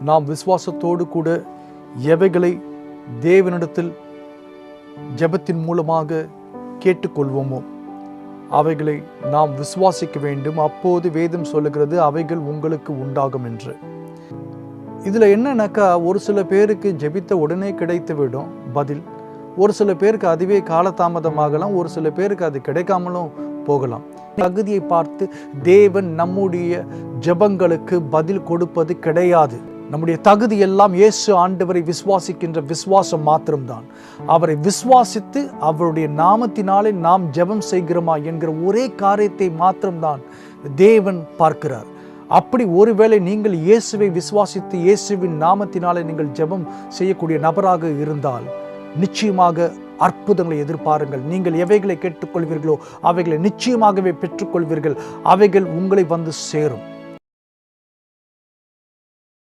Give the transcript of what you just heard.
நாம் விசுவாசத்தோடு கூட எவைகளை தேவனிடத்தில் ஜெபத்தின் மூலமாக கேட்டுக்கொள்வோமோ அவைகளை நாம் விசுவாசிக்க வேண்டும். அப்போது வேதம் சொல்லுகிறது அவைகள் உங்களுக்கு உண்டாகும் என்று. இதில் என்னன்னாக்கா, ஒரு சில பேருக்கு ஜெபித்த உடனே கிடைத்து விடும் பதில், ஒரு சில பேருக்கு அதுவே காலதாமதமாகலாம், ஒரு சில பேருக்கு அது கிடைக்காமலும் போகலாம். தகுதியை பார்த்து தேவன் நம்முடைய ஜெபங்களுக்கு பதில் கொடுப்பது கிடையாது. நம்முடைய தகுதி எல்லாம் இயேசு ஆண்டவரை விசுவாசிக்கின்ற விசுவாசம் மாத்திரம்தான். அவரை விசுவாசித்து அவருடைய நாமத்தினாலே நாம் ஜெபம் செய்கிறோமா என்கிற ஒரே காரியத்தை மாத்திரம்தான் தேவன் பார்க்கிறார். அப்படி ஒருவேளை நீங்கள் இயேசுவை விசுவாசித்து இயேசுவின் நாமத்தினாலே நீங்கள் ஜெபம் செய்யக்கூடிய நபராக இருந்தால் நிச்சயமாக அற்புதங்களை எதிர்பாருங்கள். நீங்கள் எவைகளை கேட்டுக்கொள்வீர்களோ அவைகளை நிச்சயமாகவே பெற்றுக்கொள்வீர்கள். அவைகள் உங்களை வந்து சேரும்.